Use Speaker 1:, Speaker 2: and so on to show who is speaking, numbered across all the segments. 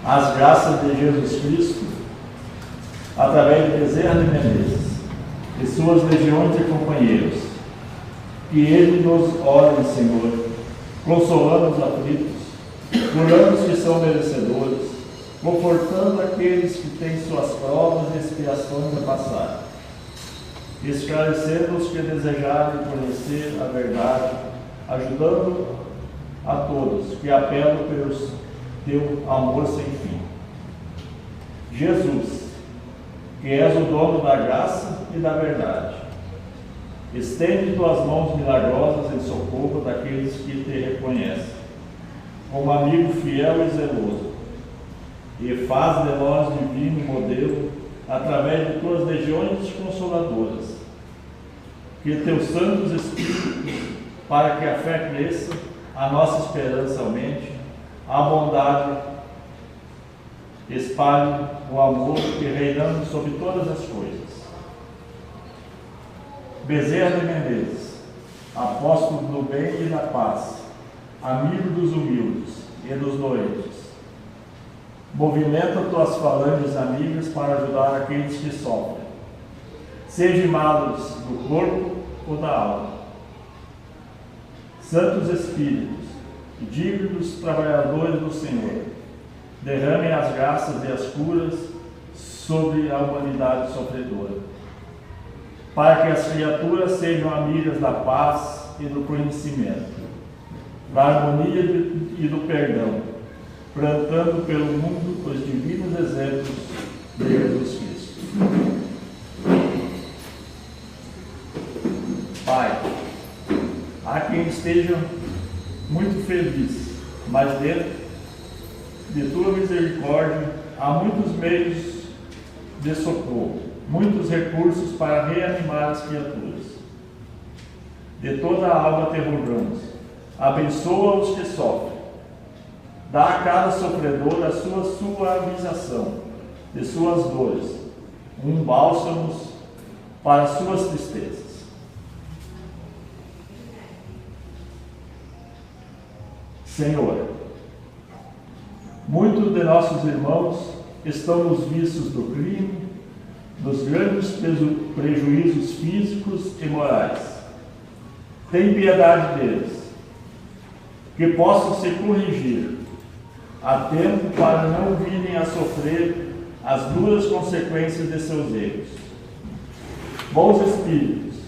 Speaker 1: as graças de Jesus Cristo, através de Bezerra de Menezes e suas legiões de companheiros, que Ele nos ore, Senhor, consolando os aflitos, curando os que são merecedores, confortando aqueles que têm suas provas e expiações a passar, esclarecendo os que desejarem conhecer a verdade, ajudando a todos que apelam pelo teu amor sem fim. Jesus, que és o dono da graça e da verdade, estende tuas mãos milagrosas em socorro daqueles que te reconhecem como amigo fiel e zeloso, e faz de nós divino modelo através de tuas legiões consoladoras, que teus santos espíritos, para que a fé cresça, a nossa esperança aumente, a bondade espalhe o amor que reinando sobre todas as coisas. Bezerra de Menezes, apóstolo do bem e da paz, amigo dos humildes e dos doentes, movimenta tuas falanges amigas para ajudar aqueles que sofrem, seja males do corpo ou da alma. Santos Espíritos, dignos trabalhadores do Senhor, derramem as graças e as curas sobre a humanidade sofredora, para que as criaturas sejam amigas da paz e do conhecimento, da harmonia e do perdão, plantando pelo mundo os divinos exemplos de Jesus Cristo. Pai, há quem esteja muito feliz, mas dentro de tua misericórdia há muitos meios de socorro, muitos recursos para reanimar as criaturas. De toda a alma te rogamos, abençoa os que sofrem, dá a cada sofredor a sua suavização de suas dores, um bálsamo para as suas tristezas. Senhor, muitos de nossos irmãos estão nos vícios do crime, nos grandes prejuízos físicos e morais. Tem piedade deles, que possam se corrigir a tempo para não virem a sofrer as duras consequências de seus erros. Bons Espíritos,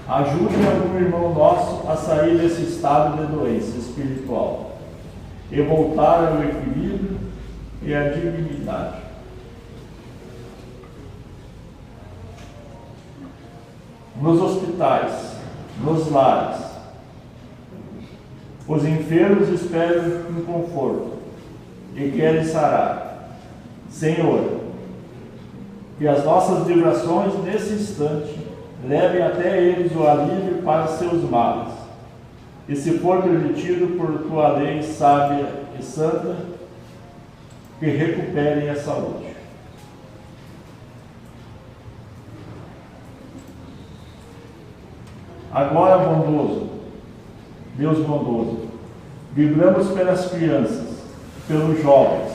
Speaker 1: ajudem algum irmão nosso a sair desse estado de doença espiritual e voltar ao equilíbrio e à dignidade. Nos hospitais, nos lares, os enfermos esperam um conforto e querem sarar. Senhor, que as nossas vibrações nesse instante levem até eles o alívio para seus males, e se for permitido por tua lei sábia e santa, que recuperem a saúde. Agora, bondoso, Deus bondoso, vibramos pelas crianças, pelos jovens,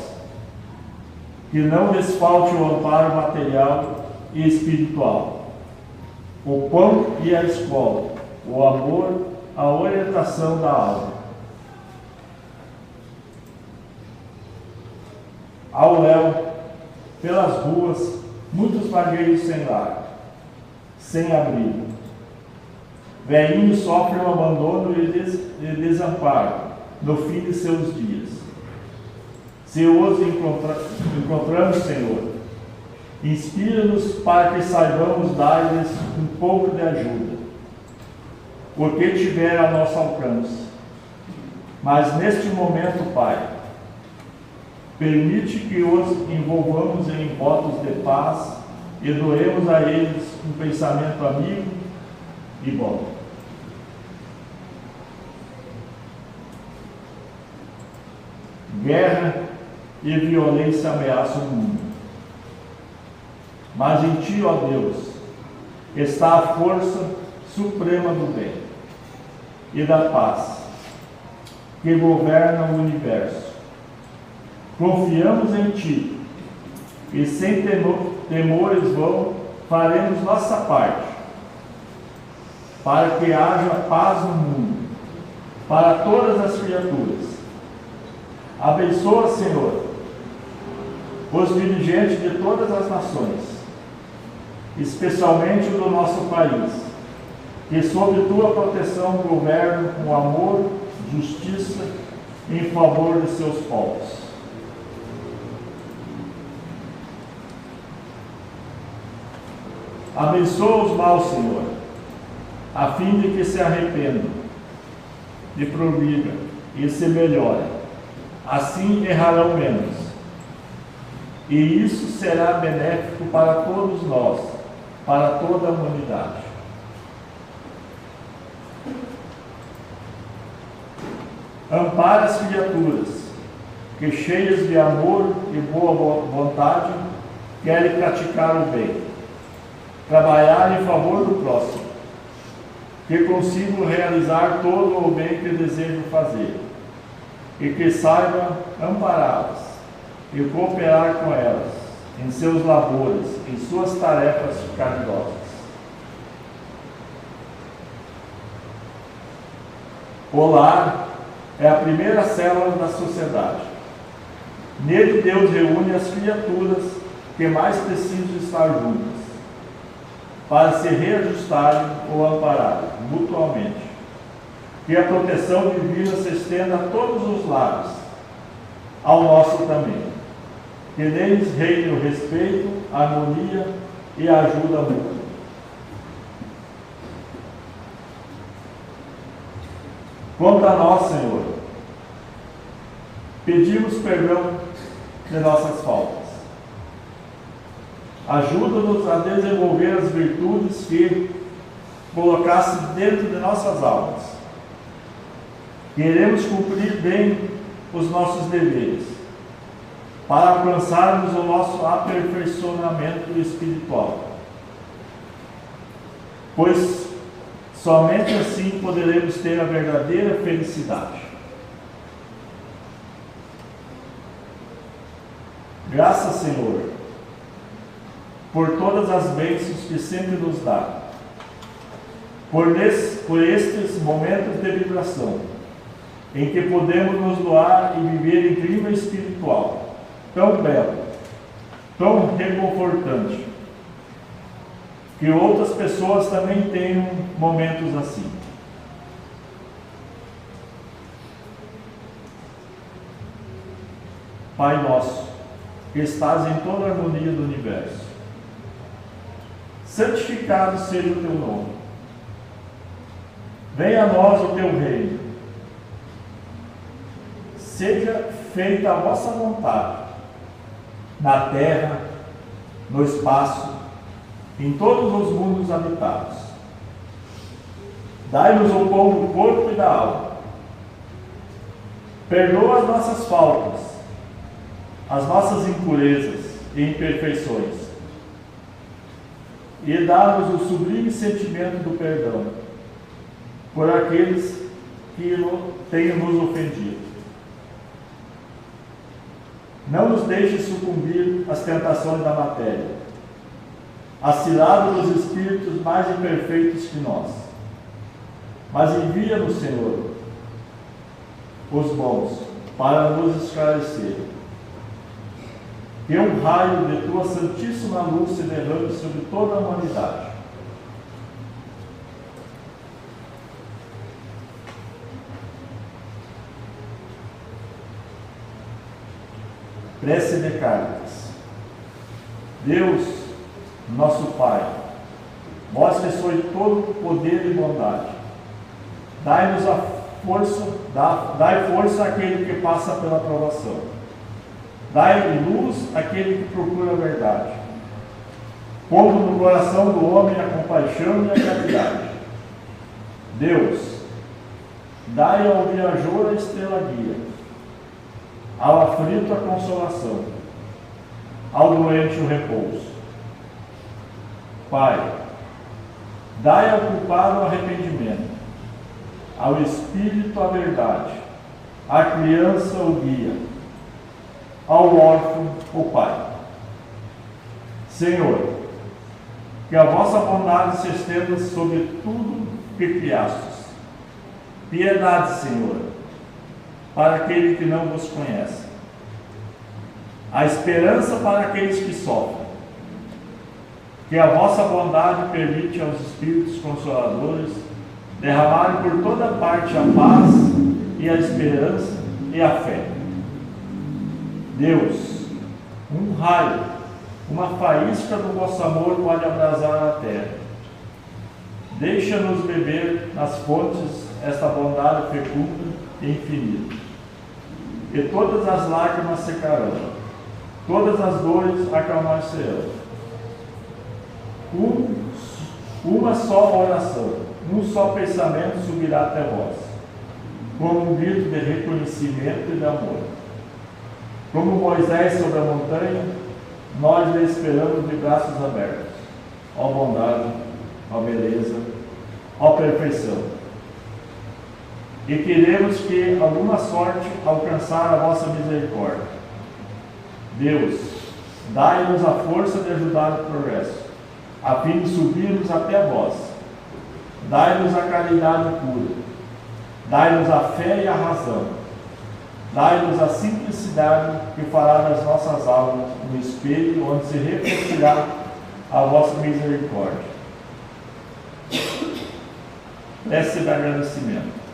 Speaker 1: que não lhes falte o amparo material e espiritual, o pão e a escola, o amor, a orientação da alma. Ao léu, pelas ruas, muitos vagueiros sem lar, sem abrigo. Velhinhos sofrem o abandono e desamparo no fim de seus dias. Se os encontramos, Senhor, inspira-nos para que saibamos dar-lhes um pouco de ajuda, porque tiver a nosso alcance. Mas neste momento, Pai, permite que os envolvamos em votos de paz e doemos a eles um pensamento amigo e bom. Guerra e violência ameaçam o mundo. Mas em Ti, ó Deus, está a força suprema do bem e da paz, que governa o universo. Confiamos em Ti e sem temores faremos nossa parte, para que haja paz no mundo, para todas as criaturas. Abençoa, Senhor, os dirigentes de todas as nações, especialmente o do nosso país, que sob Tua proteção governam com amor, justiça em favor de seus povos. Abençoa os maus, Senhor, a fim de que se arrependam, de progridam e se melhorem. Assim errarão menos. E isso será benéfico para todos nós, para toda a humanidade. Ampara as criaturas, que cheias de amor e boa vontade, querem praticar o bem, trabalhar em favor do próximo, que consigam realizar todo o bem que desejam fazer, e que saibam ampará-las e cooperar com elas em seus labores, em suas tarefas caridosas. O lar é a primeira célula da sociedade. Nele Deus reúne as criaturas que mais precisam estar juntas, para se reajustarem ou ampararem mutuamente. Que a proteção divina se estenda a todos os lares, ao nosso também. Que neles reine o respeito, a harmonia e a ajuda mútua. Quanto a nós, Senhor, pedimos perdão de nossas faltas. Ajuda-nos a desenvolver as virtudes que colocasse dentro de nossas almas. Queremos cumprir bem os nossos deveres, para alcançarmos o nosso aperfeiçoamento espiritual. Pois somente assim poderemos ter a verdadeira felicidade. Graças, Senhor, por todas as bênçãos que sempre nos dá, por estes momentos de vibração, em que podemos nos doar e viver em clima espiritual tão belo, tão reconfortante, que outras pessoas também tenham momentos assim. Pai nosso, que estás em toda a harmonia do universo, santificado seja o teu nome. Venha a nós o teu reino. Seja feita a vossa vontade, na terra, no espaço, em todos os mundos habitados. Dai-nos o pão do corpo e da alma. Perdoa as nossas faltas, as nossas impurezas e imperfeições, e dá-nos o sublime sentimento do perdão por aqueles que tenham nos ofendido. Não nos deixe sucumbir às tentações da matéria, às ciladas dos espíritos mais imperfeitos que nós, mas envia-nos, Senhor, os bons, para nos esclarecer. Que um raio de tua santíssima luz se derrame sobre toda a humanidade. Prece de Cáritas. Deus, nosso Pai, vós que sois todo poder e bondade, dai-nos a força, dai força àquele que passa pela provação. Dai luz àquele que procura a verdade. Pondo no coração do homem a compaixão e a caridade. Deus, dai ao viajor a estrela guia, ao aflito a consolação, ao doente o repouso. Pai, dai ao culpado o arrependimento, ao espírito a verdade, à criança o guia, ao órfão o Pai. Senhor, que a vossa bondade se estenda sobre tudo que criastes. Piedade, Senhor, para aquele que não vos conhece. A esperança para aqueles que sofrem. Que a vossa bondade permite aos Espíritos Consoladores derramarem por toda parte a paz e a esperança e a fé. Deus, um raio, uma faísca do vosso amor pode abrasar a terra. Deixa-nos beber nas fontes esta bondade fecunda e infinita. E todas as lágrimas secarão, todas as dores acalmar-se-ão. Uma só oração, um só pensamento subirá até vós, como um grito de reconhecimento e de amor. Como Moisés sobre a montanha, nós lhe esperamos de braços abertos. Ó bondade, ó beleza, ó perfeição. E queremos que alguma sorte alcançar a vossa misericórdia. Deus, dai-nos a força de ajudar o progresso, a fim de subirmos até vós. Dai-nos a caridade pura, dai-nos a fé e a razão, dai-nos a simplicidade que fará das nossas almas um espelho onde se refletirá a vossa misericórdia. Prece de agradecimento.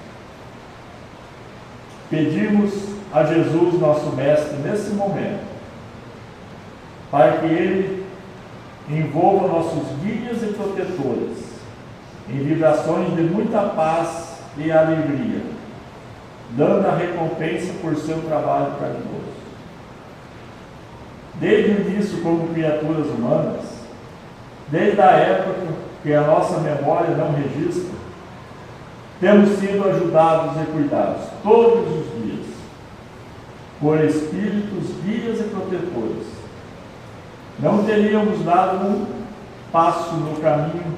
Speaker 1: Pedimos a Jesus, nosso Mestre, nesse momento, para que Ele envolva nossos guias e protetores em vibrações de muita paz e alegria, dando a recompensa por seu trabalho caridoso. Desde o início, como criaturas humanas, desde a época que a nossa memória não registra, temos sido ajudados e cuidados todos os dias por espíritos, guias e protetores. Não teríamos dado um passo no caminho,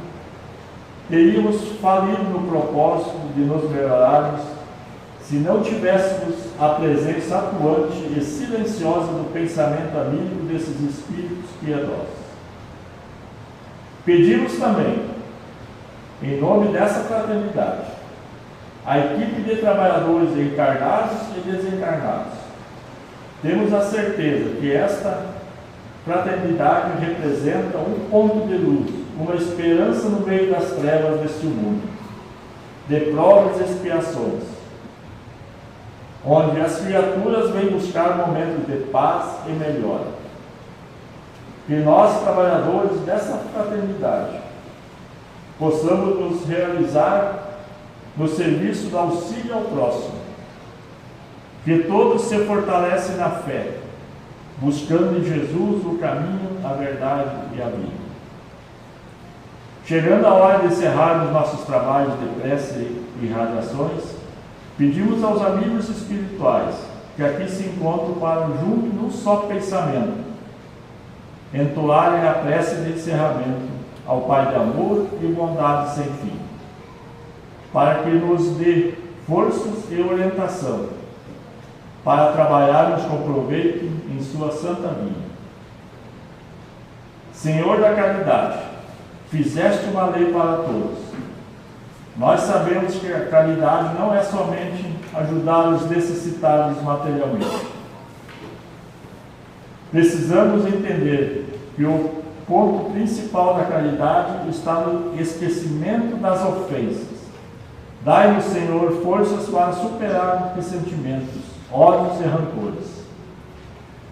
Speaker 1: teríamos falido no propósito de nos melhorarmos se não tivéssemos a presença atuante e silenciosa do pensamento amigo desses espíritos piedosos. Pedimos também, em nome dessa fraternidade, a equipe de trabalhadores encarnados e desencarnados. Temos a certeza que esta fraternidade representa um ponto de luz, uma esperança no meio das trevas deste mundo, de provas e expiações, onde as criaturas vêm buscar momentos de paz e melhora. Que nós, trabalhadores dessa fraternidade, possamos nos realizar no serviço do auxílio ao próximo. Que todos se fortalecem na fé, buscando em Jesus o caminho, a verdade e a vida. Chegando a hora de encerrarmos nossos trabalhos de prece e radiações, pedimos aos amigos espirituais que aqui se encontram para, junto num só pensamento, entoarem a prece de encerramento ao Pai de amor e bondade sem fim, para que nos dê forças e orientação para trabalharmos com proveito em sua santa vinha. Senhor da caridade, fizeste uma lei para todos. Nós sabemos que a caridade não é somente ajudar os necessitados materialmente. Precisamos entender que o ponto principal da caridade está no esquecimento das ofensas. Dai-nos, Senhor, forças para superar ressentimentos, ódios e rancores.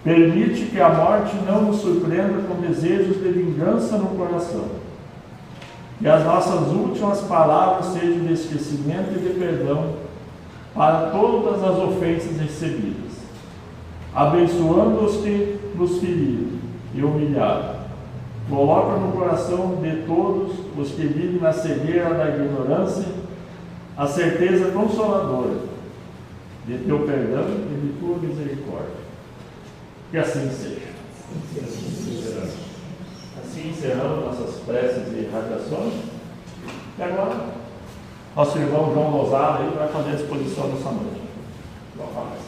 Speaker 1: Permite que a morte não nos surpreenda com desejos de vingança no coração. Que as nossas últimas palavras sejam de esquecimento e de perdão para todas as ofensas recebidas, abençoando os que nos feriram e humilharam. Coloca no coração de todos os que vivem na cegueira da ignorância a certeza consoladora de teu perdão e de tua misericórdia. Que assim seja. Assim encerramos nossas preces e radiações. E agora, nosso irmão João Rosado aí vai fazer a exposição dessa noite. Boa paz.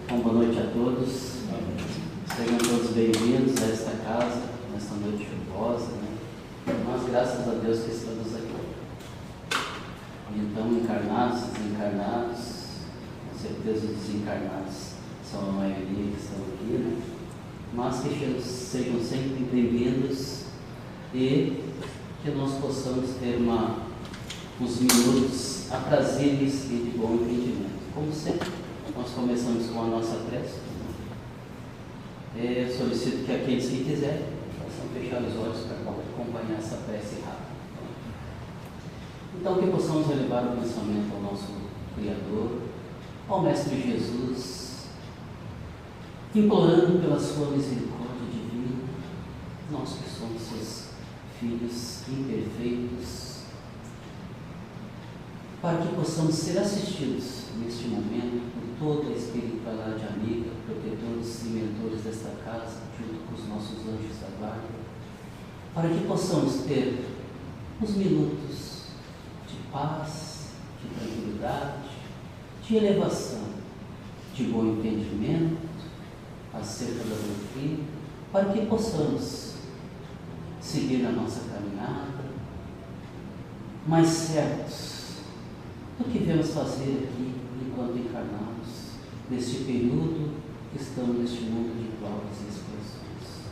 Speaker 2: Bom, boa noite a todos. Sejam todos bem-vindos a esta casa, nesta noite chuvosa, né? Mas graças a Deus que estamos aqui. Então, encarnados, desencarnados, com certeza os desencarnados são a maioria que estão aqui, né? Mas que sejam sempre bem-vindos e que nós possamos ter uns minutos aprazíveis e de bom entendimento. Como sempre, nós começamos com a nossa prece. Eu solicito que aqueles que quiserem possam fechar os olhos para acompanhar essa prece rápida. Então, que possamos elevar o pensamento ao nosso Criador, ao Mestre Jesus, implorando pela sua misericórdia divina, nós que somos seus filhos imperfeitos, para que possamos ser assistidos neste momento por toda a espiritualidade amiga, protetores e mentores desta casa, junto com os nossos anjos da guarda, para que possamos ter uns minutos de paz, de tranquilidade, de elevação, de bom entendimento acerca da doutrina, para que possamos seguir na nossa caminhada mais certos do que viemos fazer aqui enquanto encarnados, neste período que estamos neste mundo de provas e expiações.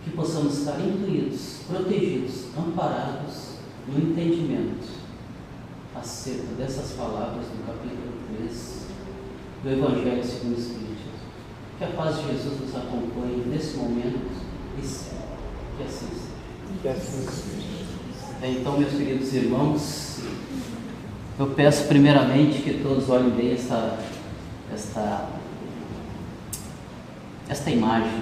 Speaker 2: Que possamos estar incluídos, protegidos, amparados no entendimento acerca dessas palavras do capítulo 3 do Evangelho segundo o Espiritismo. Que a paz de Jesus nos acompanhe nesse momento e sempre. Que assim seja.
Speaker 3: Que assim seja.
Speaker 2: Então, meus queridos irmãos, eu peço primeiramente que todos olhem bem esta imagem,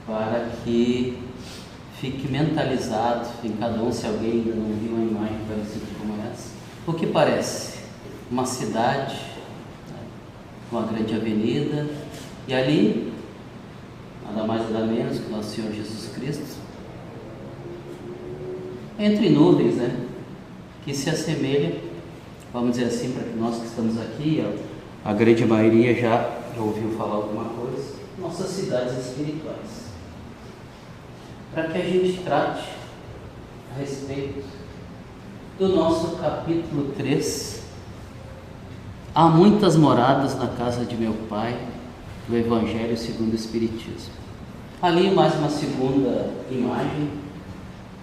Speaker 2: para que fique mentalizado em cada um, se alguém ainda não viu uma imagem parecida como essa. O que parece? Uma cidade, uma grande avenida, e ali, nada mais nada menos que nosso Senhor Jesus Cristo, entre nuvens, né? Que se assemelha, vamos dizer assim, para que nós que estamos aqui, a grande maioria já ouviu falar alguma coisa, nossas cidades espirituais. Para que a gente trate a respeito do nosso capítulo 3, há muitas moradas na casa de meu Pai, do Evangelho segundo o Espiritismo. Ali mais uma segunda imagem,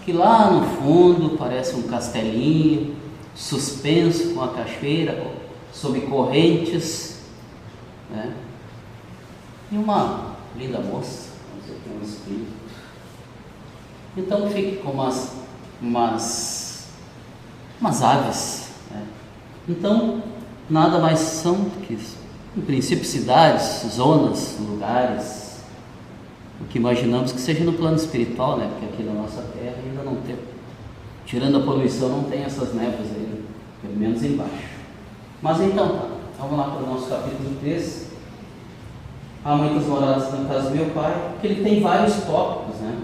Speaker 2: que lá no fundo parece um castelinho, suspenso com a cachoeira, sob correntes, né? E uma linda moça, vamos dizer que é um espírito. Então fique com umas aves, né? Então, nada mais são do que, em princípio, cidades, zonas, lugares, o que imaginamos que seja no plano espiritual, né? Porque aqui na nossa terra ainda não tem, tirando a poluição, não tem essas névoas aí, pelo menos embaixo. Mas então tá, vamos lá para o nosso capítulo 3. Há muitas moradas na casa do meu Pai, que ele tem vários tópicos, né?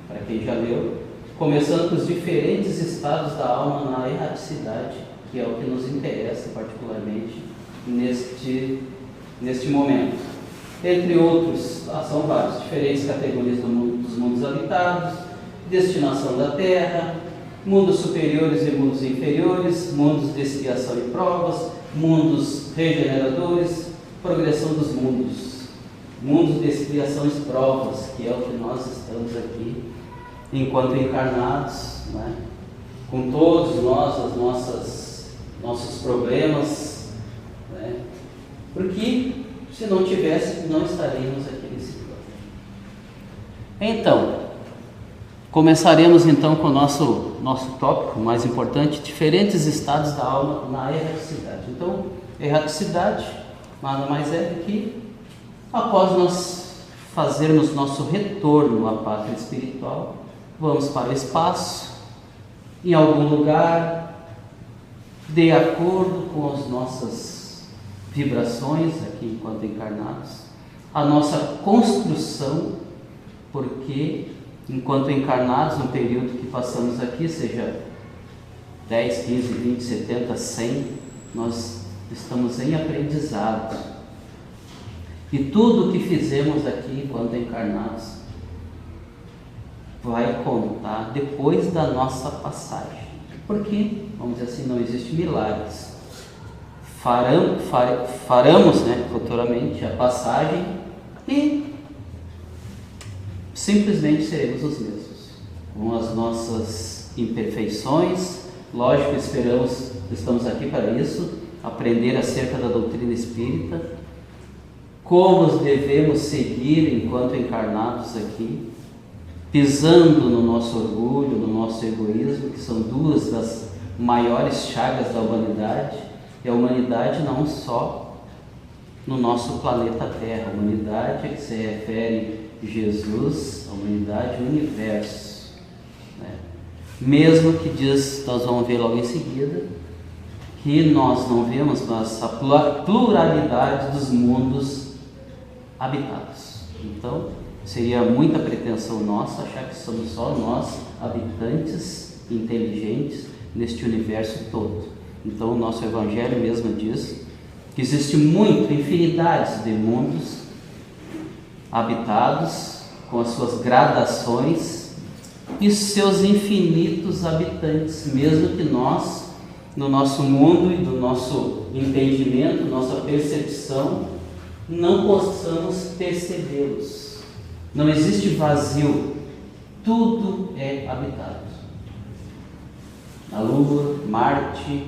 Speaker 2: Para quem já leu, começando com os diferentes estados da alma na erraticidade, que é o que nos interessa particularmente neste momento. Entre outros, são vários, diferentes categorias dos mundos habitados, destinação da terra, mundos superiores e mundos inferiores, mundos de expiação e provas, mundos regeneradores, progressão dos mundos, mundos de expiação e provas, que é o que nós estamos aqui enquanto encarnados, né? Com todos nós, nossos problemas, né? Porque se não tivesse, não estaríamos aqui nesse plano. Então, começaremos então com o nosso tópico mais importante, diferentes estados da alma na erraticidade. Então, erraticidade nada mais é do que após nós fazermos nosso retorno à pátria espiritual, vamos para o espaço, em algum lugar, de acordo com as nossas vibrações aqui enquanto encarnados, a nossa construção, porque enquanto encarnados, no período que passamos aqui, seja 10, 15, 20, 70, 100, nós estamos em aprendizado. E tudo o que fizemos aqui enquanto encarnados vai contar depois da nossa passagem. Porque, vamos dizer assim, não existe milagres. Faremos, futuramente a passagem e simplesmente seremos os mesmos, com as nossas imperfeições. Lógico, estamos aqui para isso, aprender acerca da doutrina espírita, como devemos seguir enquanto encarnados aqui, pisando no nosso orgulho, no nosso egoísmo, que são duas das maiores chagas da humanidade. E a humanidade não só no nosso planeta Terra, a humanidade que se refere a Jesus, a humanidade, o universo, né? Mesmo que diz, nós vamos ver logo em seguida, que nós não vemos a pluralidade dos mundos habitados. Então, seria muita pretensão nossa achar que somos só nós, habitantes inteligentes neste universo todo. Então, o nosso Evangelho mesmo diz que existe infinidades de mundos habitados, com as suas gradações e seus infinitos habitantes, mesmo que nós, no nosso mundo e do nosso entendimento, nossa percepção, não possamos percebê-los. Não existe vazio, tudo é habitado. A Lua, Marte,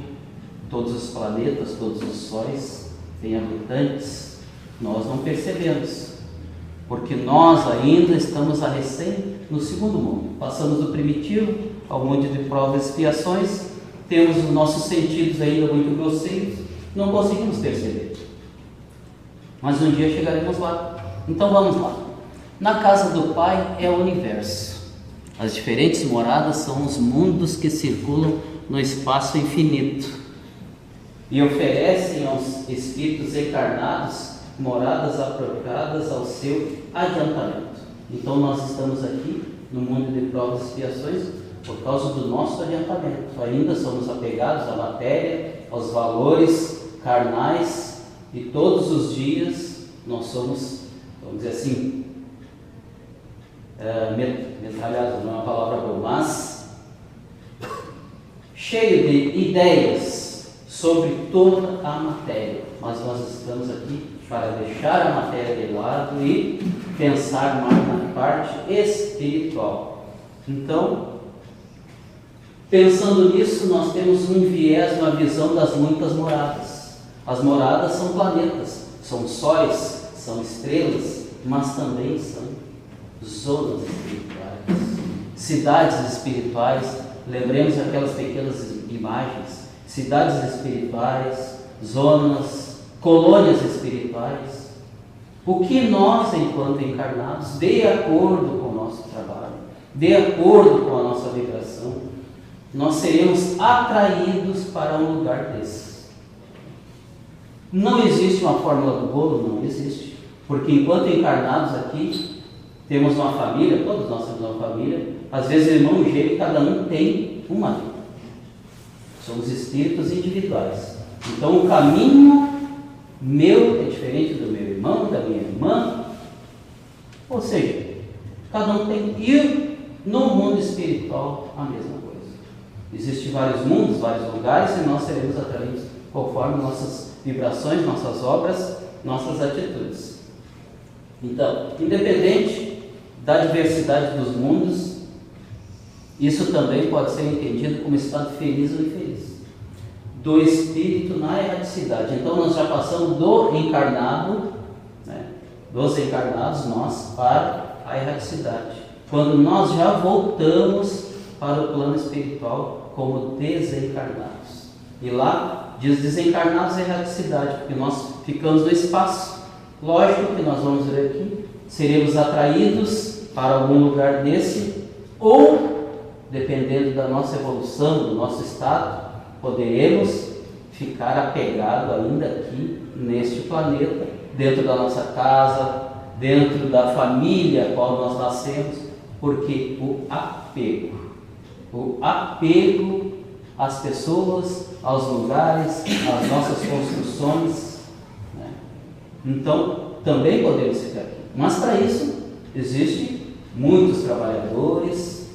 Speaker 2: todos os planetas, todos os sóis têm habitantes, nós não percebemos, porque nós ainda estamos a recém no segundo mundo. Passamos do primitivo ao mundo de provas e expiações, temos os nossos sentidos ainda muito grosseiros, não conseguimos perceber. Mas um dia chegaremos lá. Então vamos lá. Na casa do Pai é o universo. As diferentes moradas são os mundos que circulam no espaço infinito e oferecem aos espíritos encarnados moradas apropriadas ao seu adiantamento. Então nós estamos aqui no mundo de provas e expiações por causa do nosso adiantamento. Ainda somos apegados à matéria, aos valores carnais, e todos os dias nós somos, vamos dizer assim, metralhados, não é uma palavra boa, mas cheio de ideias sobre toda a matéria. Mas nós estamos aqui para deixar a matéria de lado e pensar mais na parte espiritual. Então, pensando nisso, nós temos um viés na visão das muitas moradas. As moradas são planetas, são sóis, são estrelas, mas também são zonas espirituais, cidades espirituais. Lembremos aquelas pequenas imagens: cidades espirituais, zonas, colônias espirituais. O que nós, enquanto encarnados, de acordo com o nosso trabalho, de acordo com a nossa vibração, nós seremos atraídos para um lugar desses. Não existe uma fórmula do bolo, não existe, porque enquanto encarnados aqui, temos uma família, todos nós temos uma família, às vezes irmão gêmeo, cada um tem uma vida. Somos espíritos individuais. Então o caminho meu é diferente do meu irmão, da minha irmã, ou seja, cada um tem. E no mundo espiritual a mesma coisa. Existem vários mundos, vários lugares, e nós seremos atraídos conforme nossas vibrações, nossas obras, nossas atitudes. Então, independente da diversidade dos mundos, isso também pode ser entendido como estado feliz ou infeliz do espírito na erraticidade. Então nós já passamos do encarnado, dos encarnados nós, para a erraticidade, quando nós já voltamos para o plano espiritual como desencarnados. E lá diz desencarnados é erraticidade, porque nós ficamos no espaço. Lógico que nós vamos ver aqui, seremos atraídos para algum lugar desse, ou, dependendo da nossa evolução, do nosso estado, poderemos ficar apegados ainda aqui neste planeta, dentro da nossa casa, dentro da família a qual nós nascemos, porque o apego às pessoas, aos lugares, às nossas construções, né? Então, também podemos ficar aqui. Mas para isso, existem muitos trabalhadores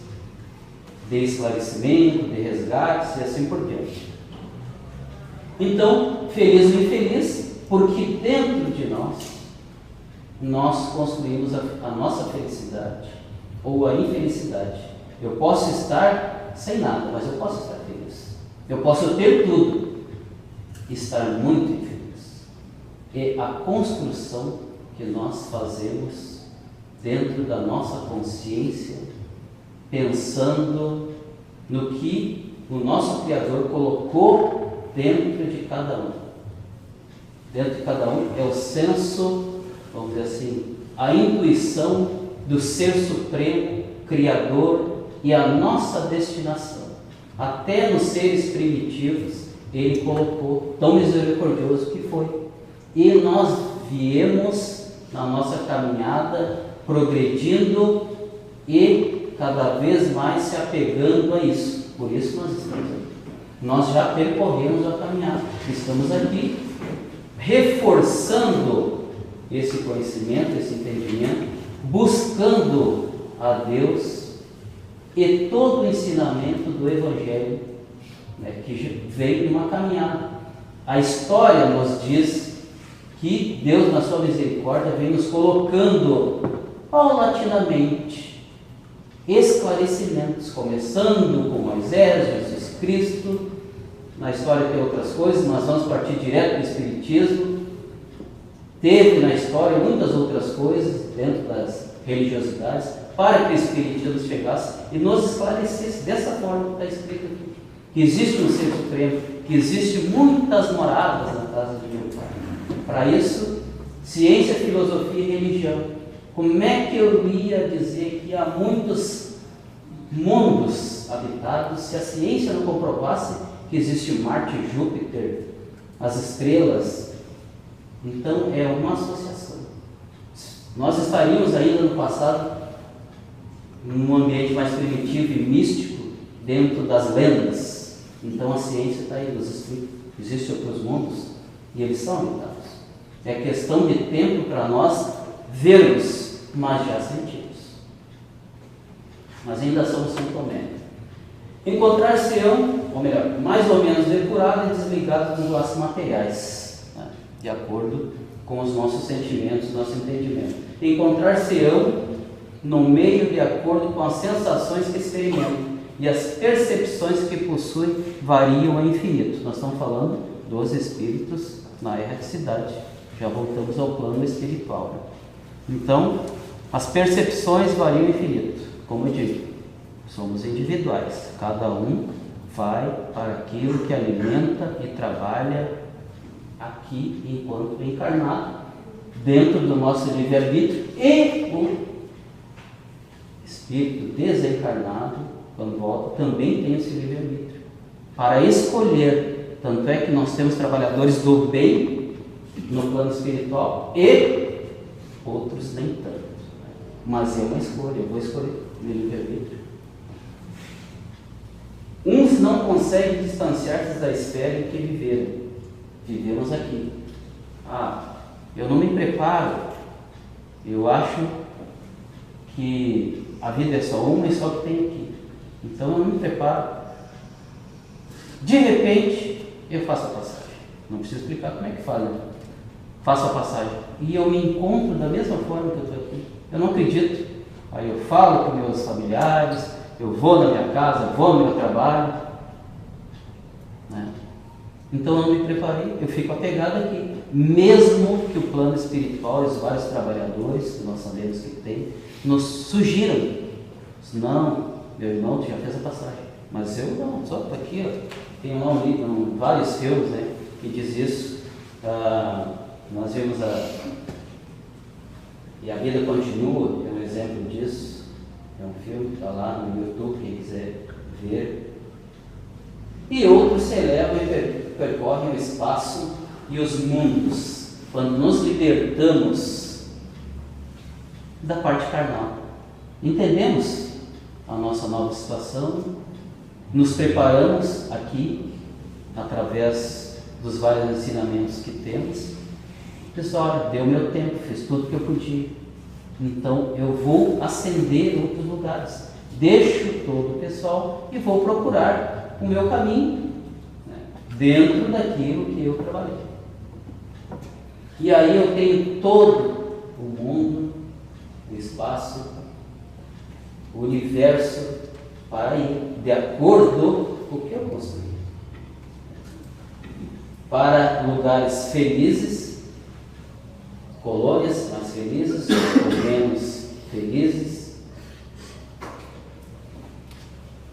Speaker 2: de esclarecimento, de resgate e assim por diante. Então, feliz ou infeliz, porque dentro de nós construímos a nossa felicidade ou a infelicidade. Eu posso estar sem nada, mas eu posso estar feliz. Eu posso ter tudo e estar muito infeliz. É a construção que nós fazemos dentro da nossa consciência, pensando no que o nosso Criador colocou dentro de cada um. Dentro de cada um é o senso, vamos dizer assim, a intuição do Ser Supremo, Criador e a nossa destinação. Até nos seres primitivos Ele colocou, tão misericordioso que foi. E nós viemos na nossa caminhada progredindo e cada vez mais se apegando a isso. Por isso nós estamos aqui. Nós já percorremos a caminhada. Estamos aqui reforçando esse conhecimento, esse entendimento, buscando a Deus e todo o ensinamento do Evangelho, né, que veio numa caminhada. A história nos diz que Deus, na sua misericórdia, vem nos colocando paulatinamente esclarecimentos, começando com Moisés, Jesus Cristo. Na história tem outras coisas, mas vamos partir direto do Espiritismo. Teve na história muitas outras coisas dentro das religiosidades, para que o Espiritismo chegasse e nos esclarecesse dessa forma que está escrito aqui. Que existe um Ser Supremo, que existe muitas moradas na casa de meu Pai. Para isso, ciência, filosofia e religião. Como é que eu ia dizer que há muitos mundos habitados se a ciência não comprovasse que existe Marte, Júpiter, as estrelas? Então é uma associação. Nós estaríamos ainda no passado num ambiente mais primitivo e místico, dentro das lendas. Então a ciência está aí, nos explica. Existem outros mundos e eles são habitados. É questão de tempo para nós vermos, mas já sentimos. Mas ainda somos São Tomé. Encontrar-se-ão, ou melhor, mais ou menos depurados e desligados dos laços materiais, né, de acordo com os nossos sentimentos, nosso entendimento. Encontrar-se-ão no meio de acordo com as sensações que experimentam e as percepções que possuem variam a infinito. Nós estamos falando dos espíritos na erraticidade. Já voltamos ao plano espiritual. Né? Então, as percepções variam infinito. Como eu digo, somos individuais. Cada um vai para aquilo que alimenta e trabalha aqui enquanto encarnado, dentro do nosso livre-arbítrio, e o espírito desencarnado, quando volta, também tem esse livre-arbítrio para escolher. Tanto é que nós temos trabalhadores do bem no plano espiritual e outros nem tanto. Mas é uma escolha, eu vou escolher meu livre-arbítrio. Uns não conseguem distanciar-se da esfera em que viveram. Vivemos aqui. Eu não me preparo. Eu acho que a vida é só uma e só que tem aqui. Então eu não me preparo. De repente, eu faço a passagem. Não preciso explicar como é que faz, né? Faço a passagem. E eu me encontro da mesma forma que eu estou aqui. Eu não acredito. Aí eu falo com meus familiares, eu vou na minha casa, vou no meu trabalho. Né? Então eu não me preparei, eu fico apegado aqui. Mesmo que o plano espiritual e os vários trabalhadores, que nós sabemos que tem, nos sugiram. Não, meu irmão já fez a passagem. Mas eu não, só estou aqui. Ó. Tem lá vários filmes, né, que diz isso. Nós vimos E a Vida Continua, é um exemplo disso. É um filme que está lá no YouTube, quem quiser ver. E outros se elevam e percorrem o espaço e os mundos, quando nos libertamos da parte carnal. Entendemos a nossa nova situação nos preparamos aqui, através dos vários ensinamentos que temos. Pessoal, deu meu tempo, fiz tudo que eu podia. Então eu vou ascender em outros lugares. Deixo todo o pessoal e vou procurar o meu caminho, né, dentro daquilo que eu trabalhei. E aí eu tenho todo o mundo, o espaço, o universo para ir de acordo com o que eu construí. Para lugares felizes, colônias mais felizes ou menos felizes.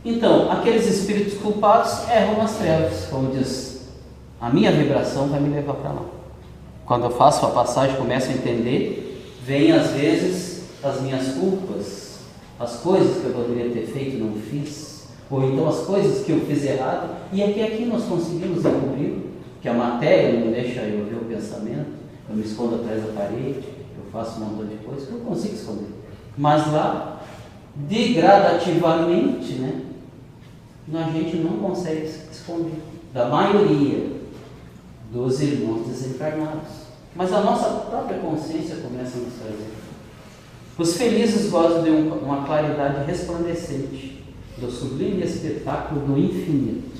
Speaker 2: Então, aqueles espíritos culpados erram nas trevas, como diz, a minha vibração vai me levar para lá. Quando eu faço a passagem, começo a entender, vem às vezes as minhas culpas, as coisas que eu poderia ter feito e não fiz, ou então as coisas que eu fiz errado, e é que aqui nós conseguimos encobrir, que a matéria não deixa eu ver o pensamento, eu me escondo atrás da parede, eu faço um montão de coisas que eu consigo esconder. Mas lá, degradativamente, né, a gente não consegue esconder, da maioria dos irmãos desencarnados. Mas a nossa própria consciência começa a nos trazer. Os felizes gozam de uma claridade resplandecente, do sublime espetáculo do infinito.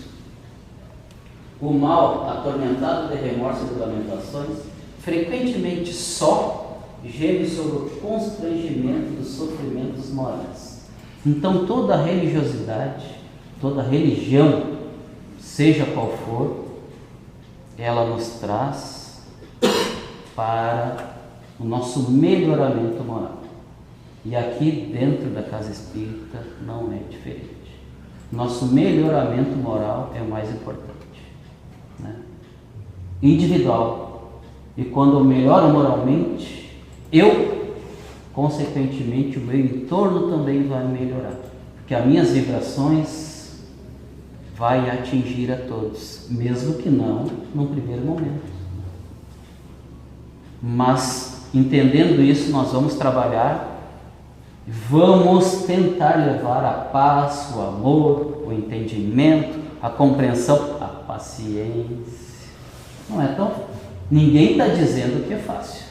Speaker 2: O mal, atormentado de remorso e de lamentações, frequentemente só geme sobre o constrangimento dos sofrimentos morais. Então toda religiosidade, toda religião, seja qual for, ela nos traz para o nosso melhoramento moral. E aqui dentro da casa espírita não é diferente. Nosso melhoramento moral é o mais importante, né? Individual. E quando eu melhoro moralmente, eu, consequentemente, o meu entorno também vai melhorar. Porque as minhas vibrações vai atingir a todos, mesmo que não num primeiro momento. Mas, entendendo isso, nós vamos trabalhar, vamos tentar levar a paz, o amor, o entendimento, a compreensão, a paciência. Não é tão... Ninguém está dizendo que é fácil.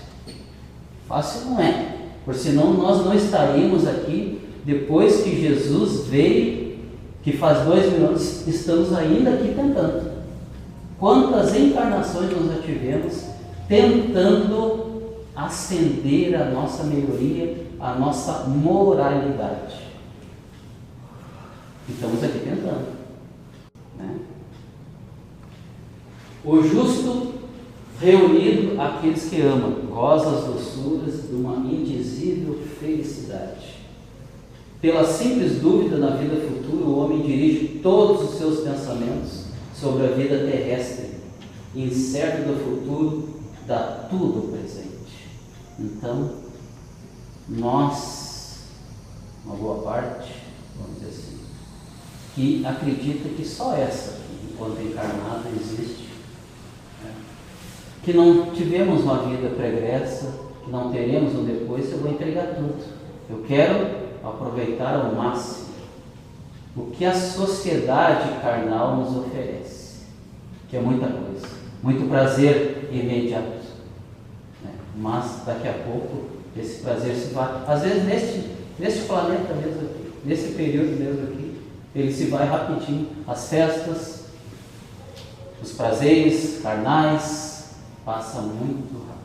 Speaker 2: Fácil não é, porque senão nós não estaríamos aqui depois que Jesus veio, que faz 2000 anos, estamos ainda aqui tentando. Quantas encarnações nós já tivemos tentando acender a nossa melhoria, a nossa moralidade. Estamos aqui tentando, né? O justo reunido àqueles que amam, goza as doçuras de uma indizível felicidade. Pela simples dúvida na vida futura, o homem dirige todos os seus pensamentos sobre a vida terrestre, incerto do futuro, dá tudo ao presente. Então, nós, uma boa parte, vamos dizer assim, que acredita que só essa, enquanto encarnada, existe, né? Que não tivemos uma vida pregressa, que não teremos um depois, eu vou entregar tudo. Eu quero aproveitar ao máximo o que a sociedade carnal nos oferece, que é muita coisa, muito prazer imediato, né? Mas daqui a pouco esse prazer se vai, às vezes neste planeta mesmo aqui, nesse período mesmo aqui, ele se vai rapidinho. As festas, os prazeres carnais passam muito rápido,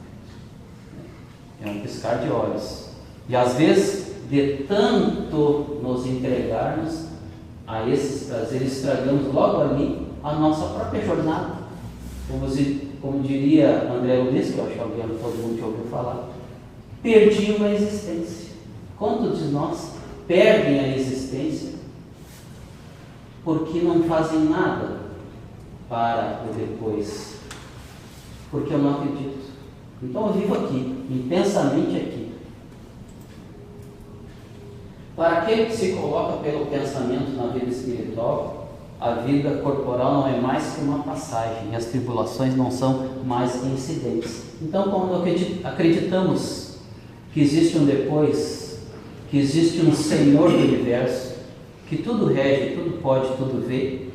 Speaker 2: é um piscar de olhos. E às vezes, de tanto nos entregarmos a esses prazeres, estragamos logo ali a nossa própria jornada. Como diria André Luiz, que eu acho que todo mundo já ouviu falar, perdi uma existência. Quantos de nós perdem a existência porque não fazem nada para o depois? Porque eu não acredito. Então eu vivo aqui, intensamente aqui. Para aquele que se coloca pelo pensamento na vida espiritual, a vida corporal não é mais que uma passagem, e as tribulações não são mais que incidentes. Então, quando acreditamos que existe um depois, que existe um Senhor do universo, que tudo rege, tudo pode, tudo vê,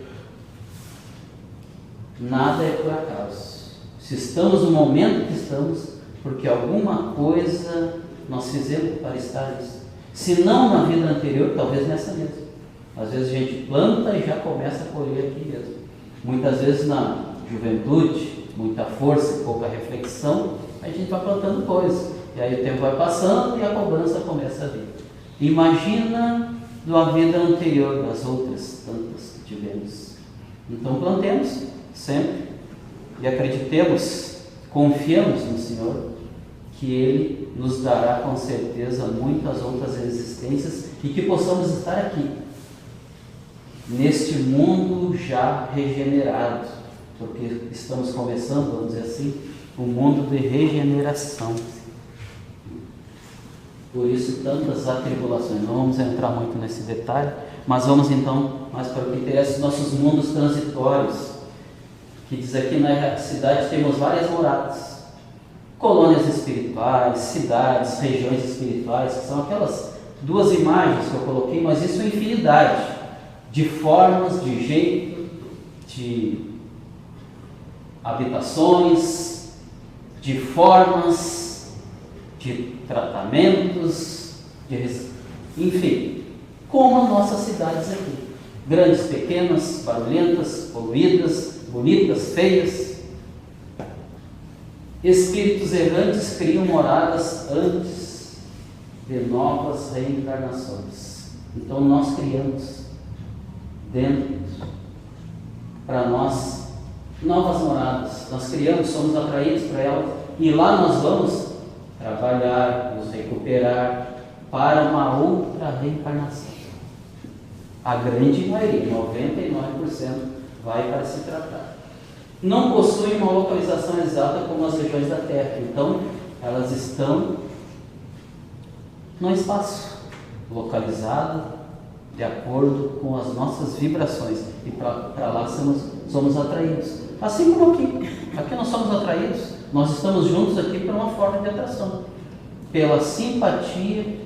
Speaker 2: nada é por acaso. Se estamos no momento que estamos, porque alguma coisa nós fizemos para estar nisso. Se não na vida anterior, talvez nessa mesmo. Às vezes a gente planta e já começa a colher aqui mesmo. Muitas vezes na juventude, muita força e pouca reflexão, a gente vai plantando coisas. E aí o tempo vai passando e a cobrança começa a vir. Imagina na vida anterior das outras tantas que tivemos. Então plantemos sempre e acreditemos, confiemos no Senhor, que Ele nos dará com certeza muitas outras existências e que possamos estar aqui, neste mundo já regenerado, porque estamos começando, vamos dizer assim, um mundo de regeneração. Por isso tantas atribulações. Não vamos entrar muito nesse detalhe, mas vamos então mais para o que interessa, os nossos mundos transitórios, que diz aqui na cidade temos várias moradas, colônias espirituais, cidades, regiões espirituais, que são aquelas duas imagens que eu coloquei, mas isso é infinidade de formas, de jeito, de habitações, de formas, de tratamentos, enfim, como as nossas cidades aqui, grandes, pequenas, barulhentas, poluídas, bonitas, feias. Espíritos errantes criam moradas antes de novas reencarnações. Então nós criamos dentro para nós novas moradas. Nós criamos, somos atraídos para elas e lá nós vamos trabalhar, nos recuperar para uma outra reencarnação. A grande maioria, 99%, vai para se tratar. Não possuem uma localização exata como as regiões da Terra, então elas estão no espaço, localizado de acordo com as nossas vibrações, e para lá somos atraídos. Assim como aqui nós somos atraídos, nós estamos juntos aqui por uma forma de atração, pela simpatia,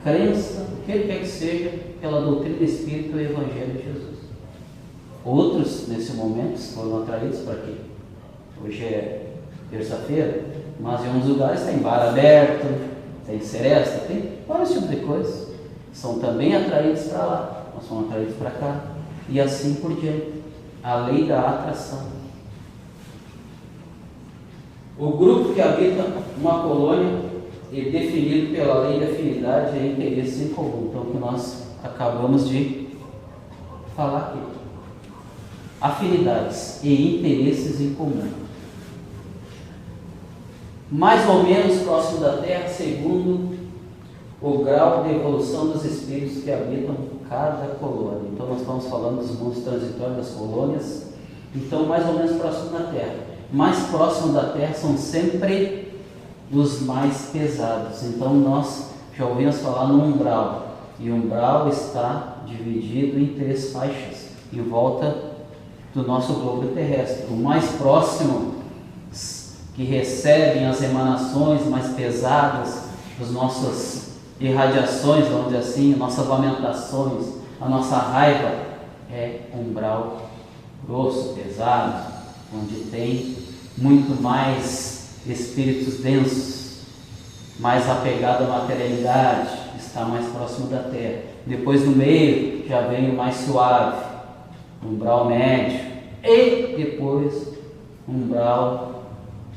Speaker 2: crença, o que quer que seja, pela doutrina espírita e o Evangelho de Jesus. Outros, nesse momento, foram atraídos para quê? Hoje é terça-feira, mas em alguns lugares tem bar aberto, tem seresta, tem vários tipos de coisas. São também atraídos para lá, nós somos atraídos para cá, e assim por diante. A lei da atração. O grupo que habita uma colônia é definido pela lei da afinidade e interesse em comum. Então, o que nós acabamos de falar aqui. Afinidades e interesses em comum. Mais ou menos próximo da Terra, segundo o grau de evolução dos espíritos que habitam cada colônia. Então, nós estamos falando dos mundos transitórios das colônias. Então, mais ou menos próximo da Terra. Mais próximo da Terra são sempre os mais pesados. Então, nós já ouvimos falar no umbral. E o umbral está dividido em 3 faixas em volta do nosso globo terrestre. O mais próximo, que recebem as emanações mais pesadas, as nossas irradiações, vamos dizer assim, nossas lamentações, a nossa raiva, é umbral grosso, pesado, onde tem muito mais espíritos densos, mais apegado à materialidade, está mais próximo da Terra. Depois no meio já vem o mais suave, umbral médio, e depois umbral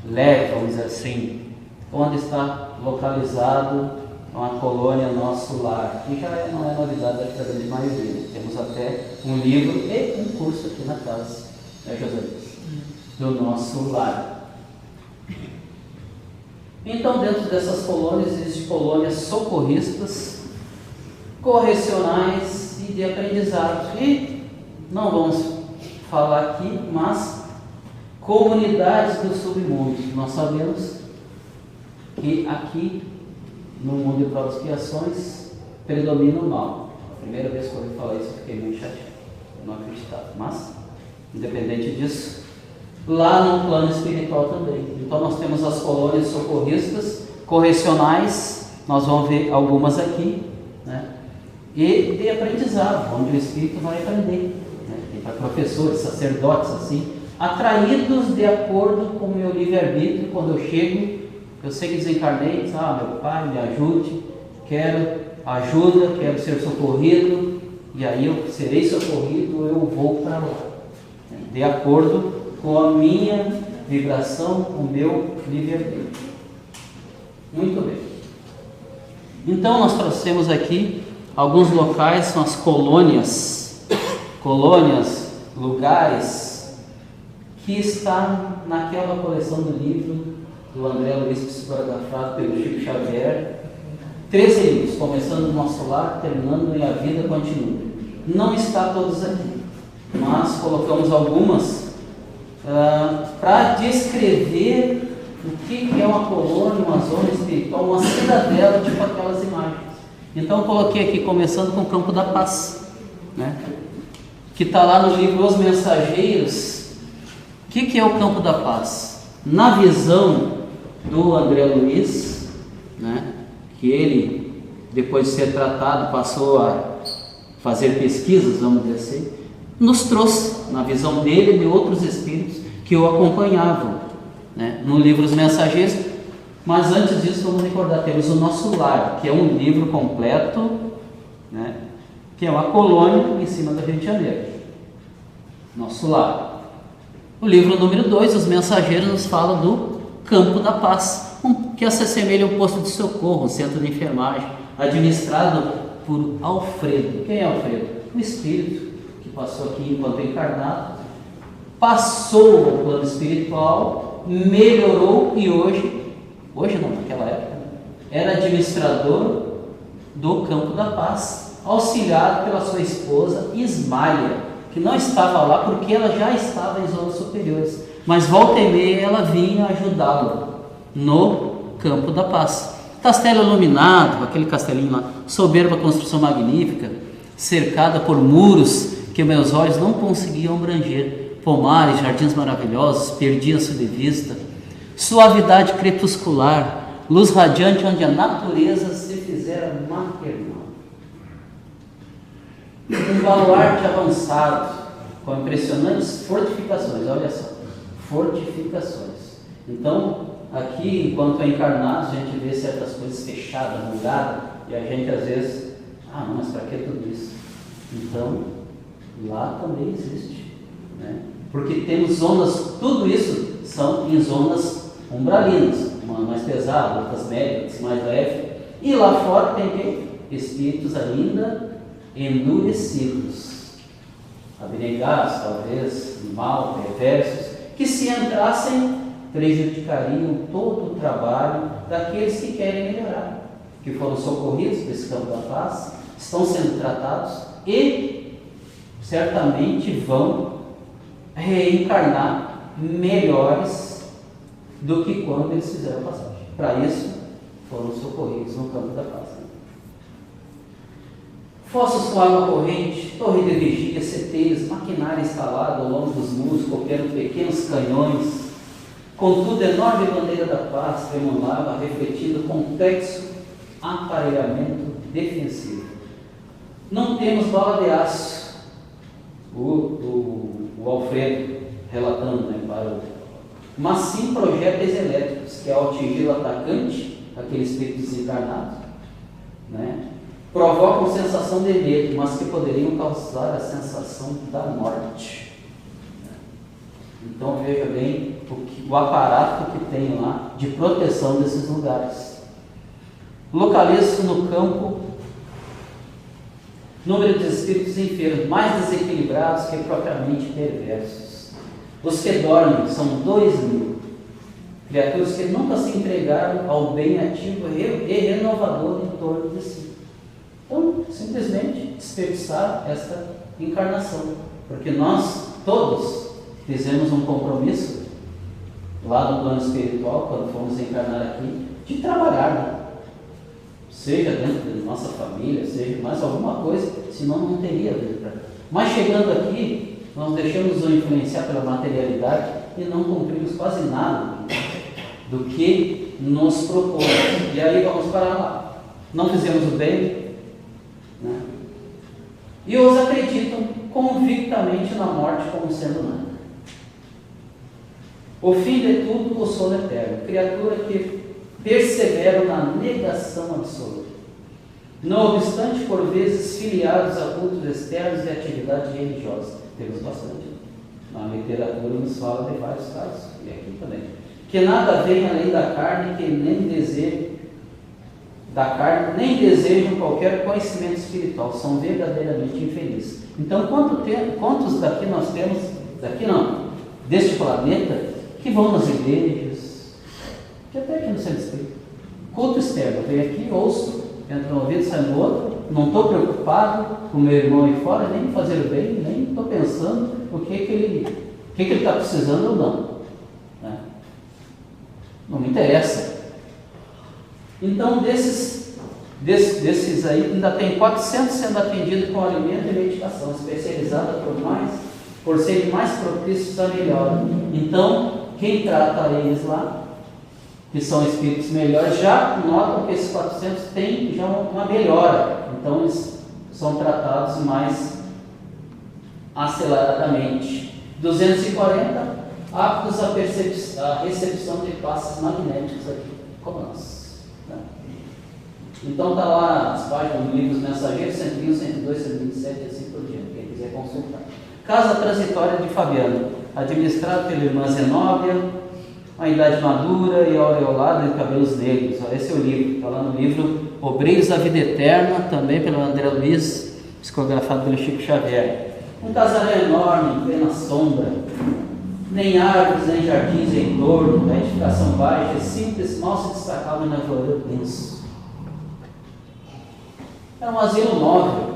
Speaker 2: leve, vamos dizer assim, onde está localizado uma colônia nosso lar, que já não é novidade da grande maioria. Temos até um livro e um curso aqui na casa, né, José? Do nosso lar. Então, dentro dessas colônias, existem colônias socorristas, correcionais e de aprendizado. E não vamos falar aqui, mas comunidades do submundo. Nós sabemos que aqui, no mundo de provas e expiações, predomina o mal. A primeira vez que eu ouvi falar isso, eu fiquei muito chateado. Eu não acreditava. Mas, independente disso, lá no plano espiritual também. Então nós temos as colônias socorristas, correcionais, nós vamos ver algumas aqui, né? e de aprendizado, onde o espírito vai aprender, né? Tem para professores, sacerdotes, assim, atraídos de acordo com o meu livre-arbítrio. Quando eu chego, eu sei que desencarnei, meu pai, me ajude, quero ajuda, quero ser socorrido, e aí eu serei socorrido, eu vou para lá, de acordo com a minha vibração, com o meu livre-arbítrio. Muito bem. Então nós trouxemos aqui alguns locais, são as colônias, lugares que está naquela coleção do livro do André Luiz, psicografado pelo Chico Xavier. 13 livros, começando no Nosso Lar, terminando em A Vida Continua. Não está todos aqui, mas colocamos algumas para descrever o que é uma colônia, uma zona espiritual, uma cidadela, tipo aquelas imagens. Então coloquei aqui, começando com o Campo da Paz, né? Que está lá no livro Os Mensageiros. O que é o Campo da Paz? Na visão do André Luiz, né? Que ele, depois de ser tratado, passou a fazer pesquisas, vamos dizer assim, nos trouxe, na visão dele e de outros espíritos que o acompanhavam, né? No livro Os Mensageiros. Mas antes disso, vamos recordar, temos o Nosso Lar, que é um livro completo, né? Que é uma colônia em cima do Rio de Janeiro. Nosso Lar. O livro número 2, Os Mensageiros, nos fala do Campo da Paz, que se assemelha a um posto de socorro, um centro de enfermagem, administrado por Alfredo. Quem é Alfredo? O espírito que passou aqui enquanto encarnado, passou ao plano espiritual, melhorou e hoje não, naquela época, né? Era administrador do Campo da Paz, auxiliado pela sua esposa Ismália, que não estava lá porque ela já estava em zonas superiores, mas volta e meia ela vinha ajudá-lo no Campo da Paz. Castelo iluminado, aquele castelinho lá, soberba construção magnífica, cercada por muros que meus olhos não conseguiam abranger, pomares, jardins maravilhosos, perdiam-se de vista, suavidade crepuscular, luz radiante onde a natureza se fizera maternal. Um baluarte avançado, com impressionantes fortificações, olha só, fortificações. Então, aqui, enquanto é encarnado, a gente vê certas coisas fechadas, mudadas, e a gente às vezes, não, mas para que tudo isso? Então, lá também existe, né? Porque temos zonas, tudo isso são em zonas umbralinas, uma mais pesada, outras médias, mais leve, e lá fora tem quem? Espíritos ainda endurecidos, abnegados, talvez, mal, perversos, que se entrassem prejudicariam todo o trabalho daqueles que querem melhorar, que foram socorridos desse Campo da Paz, estão sendo tratados e certamente vão reencarnar melhores do que quando eles fizeram a passagem. Para isso, foram socorridos no Campo da Paz. Fossos com água corrente, torre de vigia, seteiros, maquinária instalada ao longo dos muros, copiando pequenos canhões. Contudo, a enorme bandeira da paz tremulava, refletindo complexo aparelhamento defensivo. Não temos bala de aço, o Alfredo relatando, né, mas sim projéteis elétricos que, ao atingir o atacante, aquele espírito desencarnado, né, provocam sensação de medo, mas que poderiam causar a sensação da morte. Então veja bem o aparato que tem lá de proteção desses lugares. Localiza-se no campo número de espíritos enfermos, mais desequilibrados que propriamente perversos. Os que dormem são 2.000, criaturas que nunca se entregaram ao bem ativo e renovador em torno de si. Então, simplesmente desperdiçar esta encarnação, porque nós todos fizemos um compromisso lá no plano espiritual, quando fomos encarnar aqui, de trabalhar, né? Seja dentro da nossa família, seja mais alguma coisa, senão não teria vida para cá. Mas chegando aqui, nós deixamos nos influenciar pela materialidade e não cumprimos quase nada do que nos propôs. E aí vamos parar lá. Não fizemos o bem, né? e os acreditam convictamente na morte como sendo nada. O fim de tudo, o sono eterno, criatura que persevera na negação absoluta. Não obstante, por vezes, filiados a cultos externos e atividade religiosa. Temos bastante. Na literatura nos fala de vários casos, e aqui também. Que nada vem além da carne, que nem desejam qualquer conhecimento espiritual, são verdadeiramente infelizes. Então, quantos daqui nós temos, deste planeta, que vão nas igrejas, que até aqui no centro espírita, culto externo, vem aqui, ouço, entra no ouvido, sai no outro, não estou preocupado com o meu irmão aí fora, nem fazer o bem, nem estou pensando o que ele está precisando ou não. Né? Não me interessa. Então, desses aí, ainda tem 400 sendo atendidos com alimento e medicação, especializada por serem mais propícios à melhora. Então, quem trata eles lá, que são espíritos melhores, já notam que esses 400 têm já uma melhora. Então, eles são tratados mais aceleradamente. 240, aptos à recepção de passes magnéticos aqui, como nós. Né? Então, está lá as páginas do livro dos mensageiros, 101, 102, 127 e assim por diante, quem quiser consultar. Casa transitória de Fabiano, administrado pela irmã Zenóbia, uma idade madura e aureolada de cabelos negros. Esse é o livro, está lá no livro Obreiros da Vida Eterna, também pelo André Luiz, psicografado pelo Chico Xavier. Um casarão enorme, em plena sombra, nem árvores, nem jardins em torno, da edificação baixa, simples, mal se destacava na nevoeiro denso. Era um asilo móvel,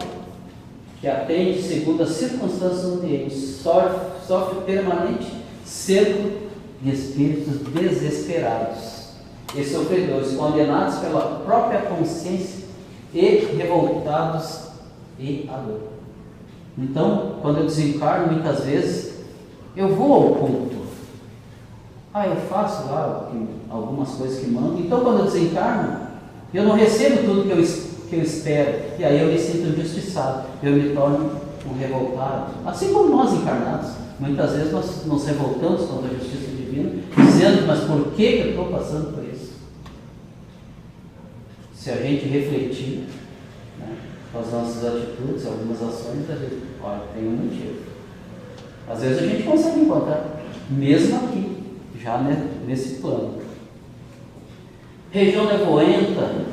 Speaker 2: que atende segundo as circunstâncias do ambiente, sofre permanente cerco de espíritos desesperados e sofredores, condenados pela própria consciência e revoltados e à dor. Então, quando eu desencarno, muitas vezes, eu vou ao culto. Eu faço lá algumas coisas que mando. Então, quando eu desencarno, eu não recebo tudo que eu espero. E aí eu me sinto injustiçado. Eu me torno um revoltado. Assim como nós encarnados. Muitas vezes nós nos revoltamos contra a justiça divina, dizendo, mas por que eu estou passando por isso? Se a gente refletir, né, com as nossas atitudes, algumas ações, a gente, olha, tem um motivo. Às vezes a gente consegue encontrar, mesmo aqui, já nesse plano. Região nevoenta,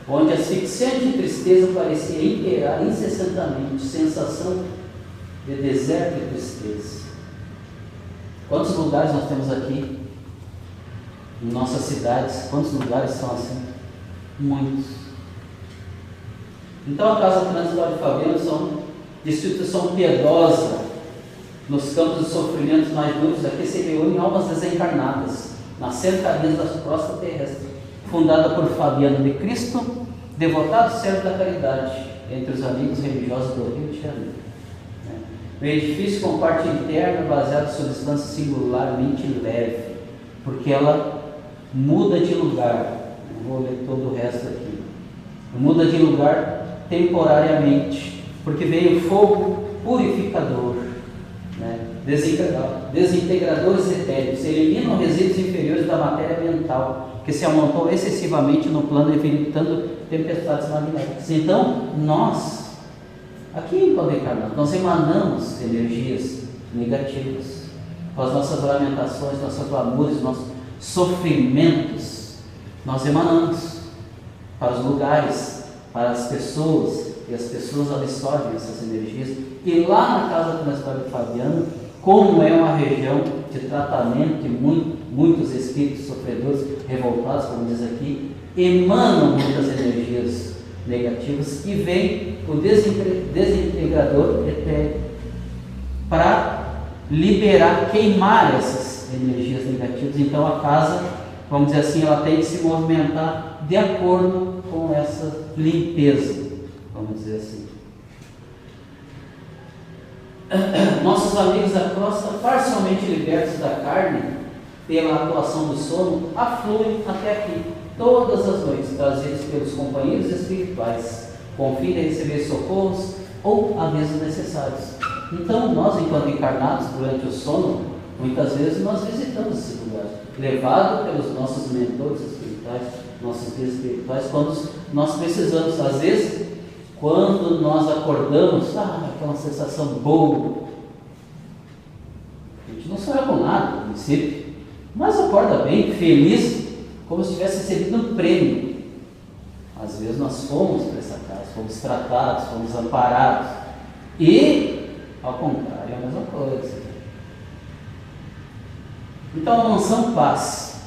Speaker 2: onde a asfixiante tristeza parecia imperar incessantemente, sensação de deserto e tristeza. Quantos lugares nós temos aqui em nossas cidades? Quantos lugares são assim? Muitos. Então a Casa Transitória de Fabiano são de instituição piedosa nos campos de sofrimentos mais duros. Aqui se reúnem almas desencarnadas nas cercanias da crosta terrestre, fundada por Fabiano de Cristo, devotado servo da caridade entre os amigos religiosos do Rio de Janeiro. O edifício com parte interna baseada em substância singularmente leve, porque ela muda de lugar. Não vou ler todo o resto aqui. Muda de lugar temporariamente, porque veio fogo purificador, né? Desintegradores etéreos, eliminam resíduos inferiores da matéria mental, que se amontou excessivamente no plano, evitando tempestades magnéticas. Então, nós, aqui quando encarnamos, nós emanamos energias negativas com as nossas lamentações, nossos clamores, nossos sofrimentos. Nós emanamos para os lugares, para as pessoas, e as pessoas absorvem essas energias. E lá na Casa Transitória de Fabiano, como é uma região de tratamento de muitos espíritos sofredores, revoltados, como diz aqui, emanam muitas energias negativas e vem o desintegrador etéreo para liberar, queimar essas energias negativas. Então a casa, vamos dizer assim, ela tem que se movimentar de acordo com essa limpeza, vamos dizer assim. Nossos amigos da crosta, parcialmente libertos da carne pela atuação do sono, afluem até aqui todas as noites, trazidos pelos companheiros espirituais, com o fim de receber socorros ou avisos necessários. Então, nós, enquanto encarnados, durante o sono, muitas vezes nós visitamos esse lugar, levado pelos nossos mentores espirituais, nossos guias espirituais, quando nós precisamos. Às vezes, quando nós acordamos, aquela sensação boa, a gente não sonha com nada, no princípio, mas acorda bem, feliz, como se tivesse recebido um prêmio. Às vezes nós fomos para essa casa, fomos tratados, fomos amparados, e, ao contrário, é a mesma coisa. Então, a mansão Paz,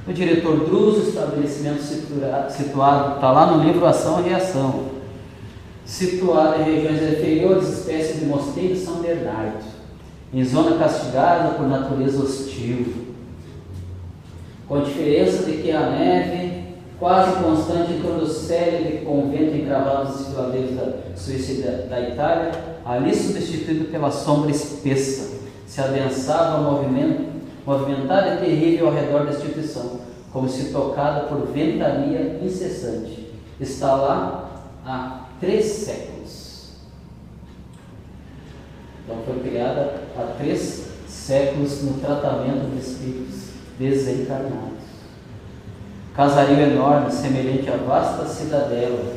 Speaker 2: o diretor Druso, estabelecimento situado, está lá no livro Ação e Reação, situado em regiões inferiores, espécie de Mosteiro São Bernardo, em zona castigada por natureza hostil, com a diferença de que a neve quase constante em todo o célebre convento encravado nos desfiladeiros da Suíça e da Itália, ali substituído pela sombra espessa, se adensava movimentada e terrível ao redor da instituição, como se tocada por ventania incessante. Está lá há 3 séculos. Então foi criada há 3 séculos no tratamento de espíritos desencarnados. Casario enorme, semelhante à vasta cidadela,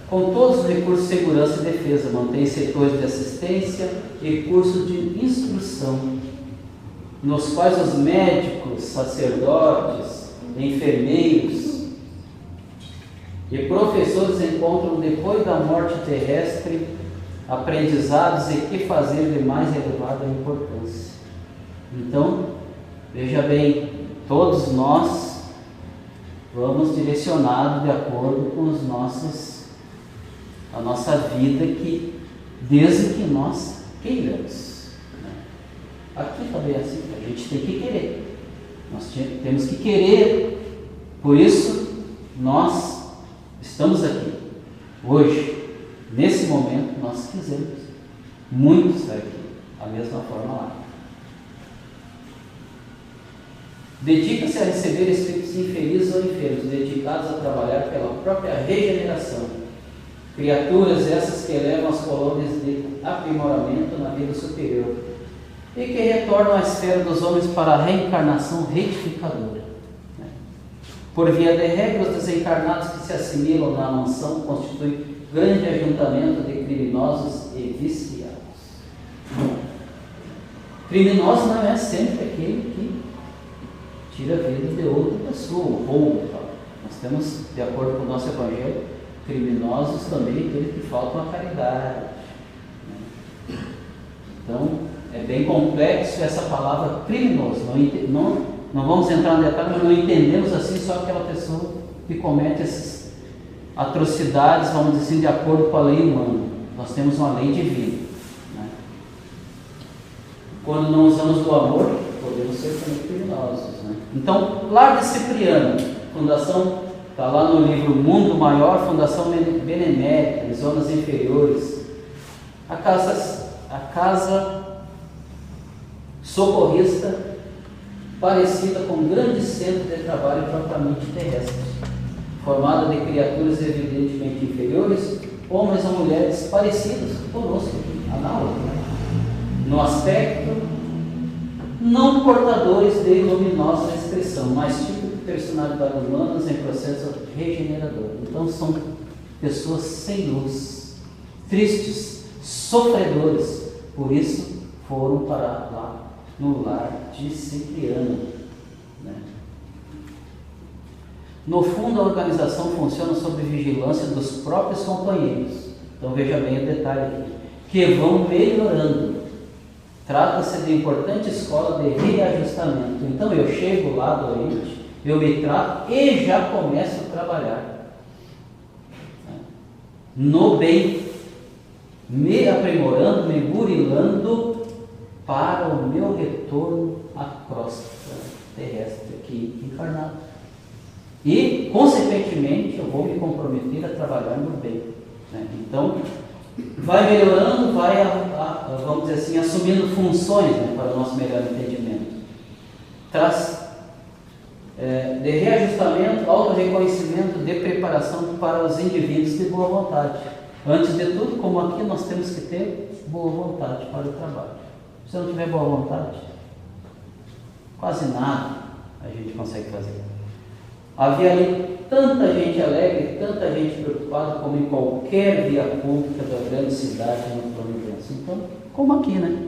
Speaker 2: com todos os recursos de segurança e defesa, mantém setores de assistência e cursos de instrução, nos quais os médicos, sacerdotes, enfermeiros e professores encontram, depois da morte terrestre, aprendizados e que fazer de mais elevada importância. Então, veja bem, todos nós vamos direcionados de acordo com a nossa vida, que desde que nós queiramos. Aqui também é assim, a gente tem que querer, nós temos que querer, por isso nós estamos aqui hoje, nesse momento nós quisemos muito estar aqui, da mesma forma lá. Dedica-se a receber espíritos infelizes ou enfermos, dedicados a trabalhar pela própria regeneração. Criaturas essas que elevam as colônias de aprimoramento na vida superior e que retornam à esfera dos homens para a reencarnação retificadora. Por via de regra, os desencarnados que se assimilam na mansão constituem grande ajuntamento de criminosos e viciados. Criminoso não é sempre aquele que tira a vida de outra pessoa, roubo. Nós temos, de acordo com o nosso Evangelho, criminosos também aqueles que faltam a caridade. Então, é bem complexo essa palavra criminoso. Não vamos entrar no detalhe, mas não entendemos assim só aquela pessoa que comete essas atrocidades, vamos dizer assim, de acordo com a lei humana. Nós temos uma lei divina. Quando não usamos do amor, podemos ser também criminosos. Então, Lar de Cipriano, fundação, está lá no livro Mundo Maior, Fundação Benemérita, em zonas inferiores. A casa socorrista, parecida com um grande centro de trabalho propriamente terrestre, formada de criaturas evidentemente inferiores, homens ou mulheres parecidos conosco, análogos, no aspecto, não portadores de luminosa expressão, mas tipo de personalidade humanas em processo regenerador. Então são pessoas sem luz, tristes, sofredores, por isso foram parar lá no Lar de Cipriano. No fundo, a organização funciona sob vigilância dos próprios companheiros. Então veja bem o detalhe aqui, que vão melhorando. Trata-se de importante escola de reajustamento. Então eu chego lá doente, eu me trato e já começo a trabalhar no bem, me aprimorando, me burilando para o meu retorno à crosta terrestre aqui encarnado. E, consequentemente, eu vou me comprometer a trabalhar no bem. Então, vai melhorando, vai, vamos dizer assim, assumindo funções, para o nosso melhor entendimento. Traz de reajustamento, auto-reconhecimento, de preparação para os indivíduos de boa vontade. Antes de tudo, como aqui, nós temos que ter boa vontade para o trabalho. Se não tiver boa vontade, quase nada a gente consegue fazer. Havia ali tanta gente alegre, tanta gente preocupada, como em qualquer via pública da grande cidade no Providência. Então, como aqui, né?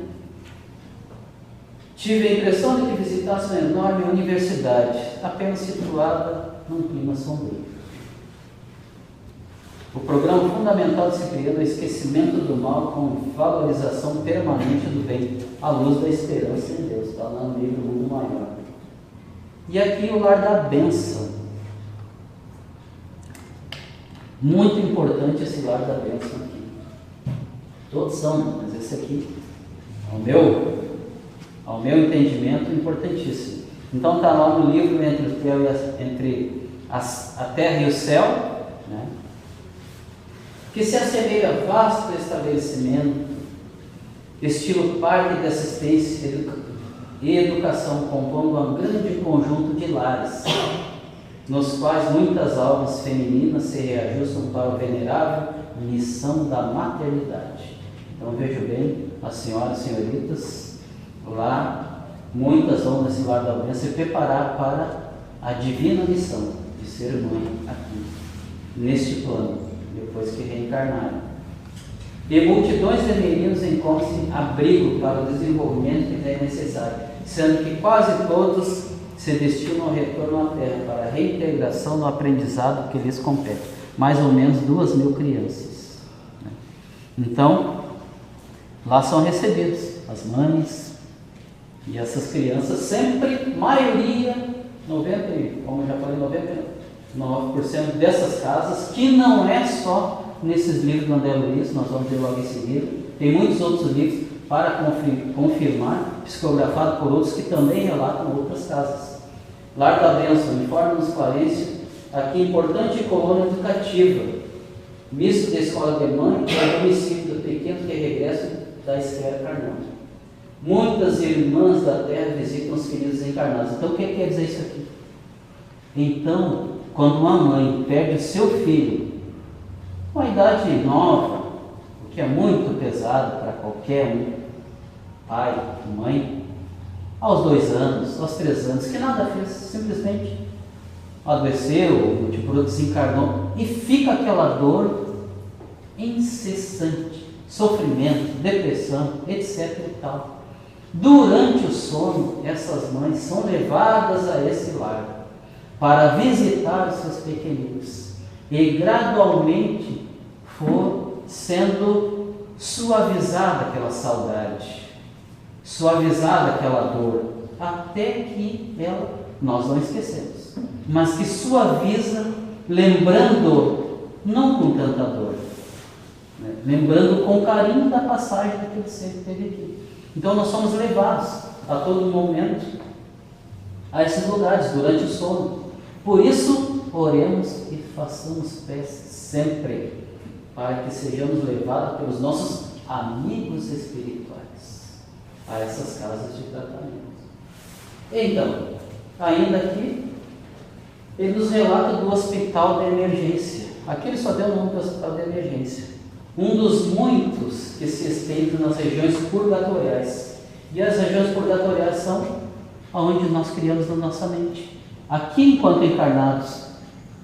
Speaker 2: Tive a impressão de que visitasse uma enorme universidade, apenas situada num clima sombrio. O programa fundamental de Cipriano é o esquecimento do mal com valorização permanente do bem, à luz da esperança em Deus. Está lá no livro Mundo Maior. E aqui o lar da bênção. Muito importante esse lar da bênção aqui. Todos são, mas esse aqui, ao meu entendimento, é importantíssimo. Então está lá no livro entre a terra e o céu, né? Que se assemelha a vasto estabelecimento, estilo parque de assistência e educação, compondo um grande conjunto de lares, nos quais muitas almas femininas se reajustam para a venerável missão da maternidade. Então vejo bem, as senhoras e senhoritas, lá, muitas vão nesse lar da bênção se preparar para a divina missão de ser mãe aqui, neste plano, depois que reencarnaram. E multidões de meninos encontram-se abrigo para o desenvolvimento que é necessário, sendo que quase todos se destinam ao retorno à Terra para a reintegração no aprendizado que lhes compete. Mais ou menos 2.000 crianças. Então, lá são recebidos as mães e essas crianças, sempre, maioria, 90%, como eu já falei, 99% dessas casas, que não é só nesses livros do André Luiz, nós vamos ver logo em seguida, tem muitos outros livros para confirmar, psicografado por outros que também relatam outras casas. Lar da Bênção, informa-nos Clarencio, aqui importante colônia educativa, misto de escola de mãe e domicílio do pequeno que regressa da esfera carnal. Muitas irmãs da terra visitam os filhos encarnados. Então, o que quer dizer isso aqui? Então, quando uma mãe perde o seu filho, com a idade nova, o que é muito pesado para qualquer um, pai, mãe, aos 2 anos, aos 3 anos, que nada fez, simplesmente adoeceu, desencarnou, e fica aquela dor incessante, sofrimento, depressão, etc. e tal. Durante o sono, essas mães são levadas a esse lar para visitar os seus pequeninos e gradualmente for sendo suavizada aquela saudade, suavizada aquela dor, até que nós não esquecemos, mas que suaviza, lembrando, não com tanta dor, né? Lembrando com carinho da passagem daquele ser que teve aqui. Então nós somos levados a todo momento a esses lugares durante o sono. Por isso, oremos e façamos preces sempre, para que sejamos levados pelos nossos amigos espirituais a essas casas de tratamento. Então, ainda aqui, ele nos relata do hospital de emergência. Aqui ele só deu o nome do hospital de emergência. Um dos muitos que se estende nas regiões purgatoriais. E as regiões purgatoriais são onde nós criamos na nossa mente. Aqui, enquanto encarnados,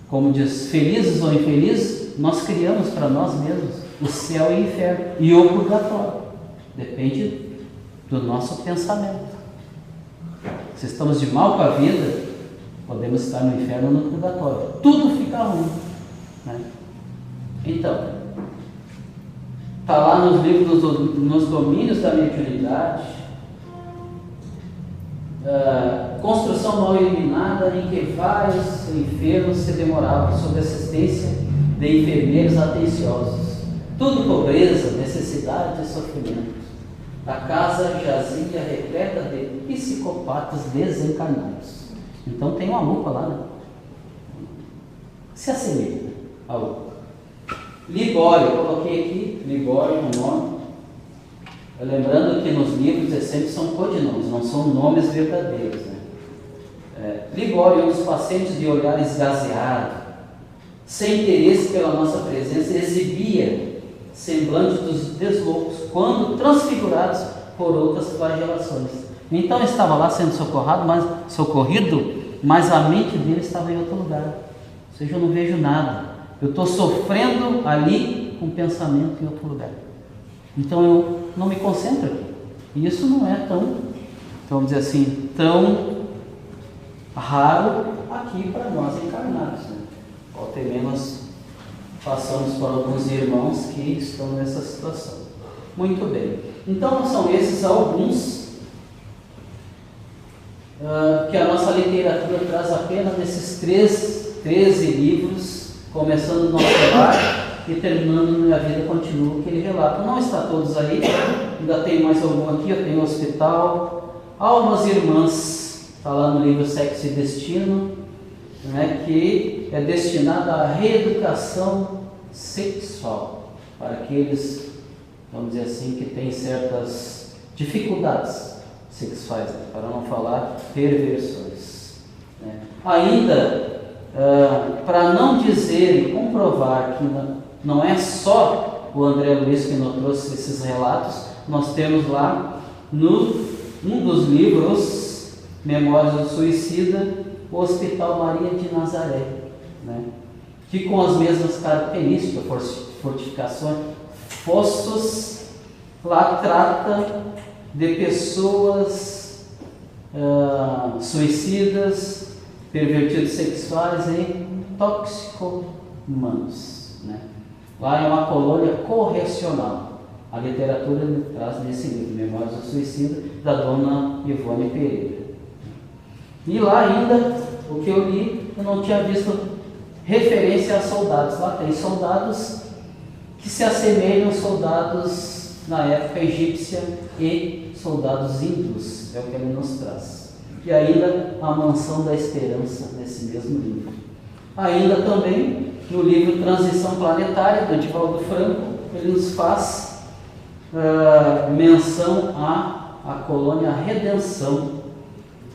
Speaker 2: como diz, felizes ou infelizes, nós criamos para nós mesmos o céu e o inferno e o purgatório. Depende do nosso pensamento. Se estamos de mal com a vida, podemos estar no inferno ou no purgatório. Tudo fica ruim, né? Então, está lá nos livros, nos domínios da mediunidade, construção mal iluminada em que vários enfermos se demoravam sob assistência de enfermeiros atenciosos. Tudo pobreza, necessidade e sofrimento. A casa jazia repleta de psicopatas desencarnados. Então tem uma lupa lá, né? Se assemelha a lupa. Ligório, eu coloquei aqui, Ligório no nome. Lembrando que nos livros sempre são codinomes, não são nomes verdadeiros, né? Libório, um dos pacientes de olhar esgazeado, sem interesse pela nossa presença, exibia semblante dos desloucos, quando transfigurados por outras flagelações. Então estava lá sendo socorrido, mas a mente dele estava em outro lugar. Ou seja, eu não vejo nada. Eu estou sofrendo ali com pensamento em outro lugar. Então eu não me concentro aqui. E isso não é tão, vamos dizer assim, tão raro aqui para nós encarnados, né? Até mesmo nós passamos por alguns irmãos que estão nessa situação. Muito bem. Então são esses alguns que a nossa literatura traz apenas nesses 13 livros, começando no nosso lar e terminando no Minha Vida Continua, que ele relata. Não está todos aí, ainda tem mais algum aqui, eu tenho o Hospital, Almas Irmãs, está lá no livro Sexo e Destino, né, que é destinado à reeducação sexual, para aqueles, vamos dizer assim, que têm certas dificuldades sexuais, né, para não falar perversões, né. Ainda, para não dizer e comprovar que não é só o André Luiz que nos trouxe esses relatos, nós temos lá um dos livros, Memórias do Suicida, o Hospital Maria de Nazaré, né, que com as mesmas características, fortificações, fossos, lá trata de pessoas suicidas, pervertidos sexuais e toxicomanos, né. Lá é uma colônia correcional. A literatura traz nesse livro, Memórias do Suicida, da dona Ivone Pereira. E lá ainda, o que eu li, eu não tinha visto referência a soldados. Lá tem soldados que se assemelham aos soldados na época egípcia e soldados hindus, é o que ele nos traz. E ainda a Mansão da Esperança, nesse mesmo livro. Ainda também no livro Transição Planetária, do Divaldo Franco, ele nos faz menção à colônia Redenção,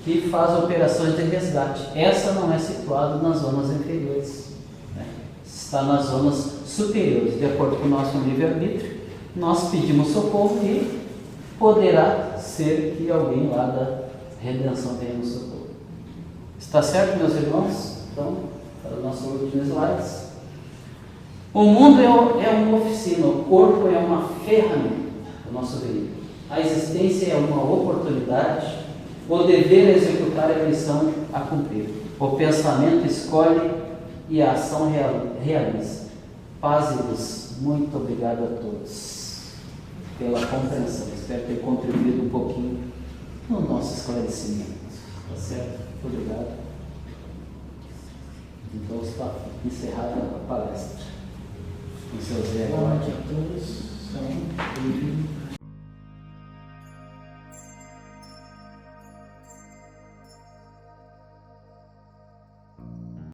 Speaker 2: que faz operações de resgate. Essa não é situada nas zonas inferiores, né, está nas zonas superiores. De acordo com o nosso livre-arbítrio, nós pedimos socorro e poderá ser que alguém lá da Redenção venha nos socorro. Está certo, meus irmãos? Então, para o nosso último slide. O mundo é uma oficina, o corpo é uma ferramenta do nosso veículo. A existência é uma oportunidade, o dever é executar a missão a cumprir. O pensamento escolhe e a ação realiza. Paz e luz. Muito obrigado a todos pela compreensão. Espero ter contribuído um pouquinho no nosso esclarecimento. Tá certo? Muito obrigado. Então está encerrada a palestra. Com seu Zé.
Speaker 3: Boa noite a todos.